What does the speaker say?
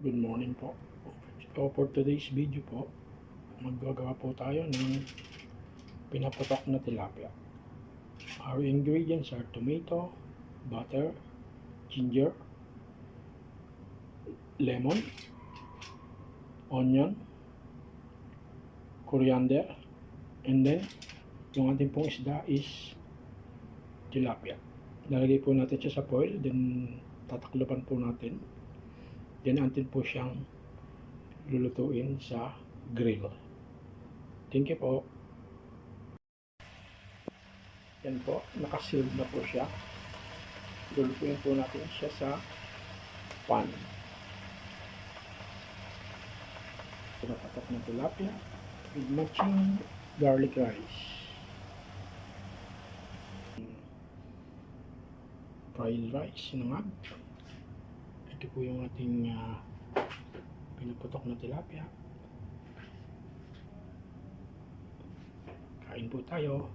Good morning po. So for today's video po, maggagawa po tayo ng pinaputok na tilapia. Our ingredients are tomato, butter, ginger, lemon, onion, coriander, and then yung ating pong isda is tilapia. Lalagay po natin siya sa foil, then tatakloban po natin. Then atin po siyang lulutuin sa grill. Thank you po. Yan po, nakasealed na po siya. Lulutuin po natin siya sa pan. Pinapatok na tilapia with matching garlic rice. Fried rice, sinangag. Ito po yung ating pinaputok na tilapia. Kain po tayo.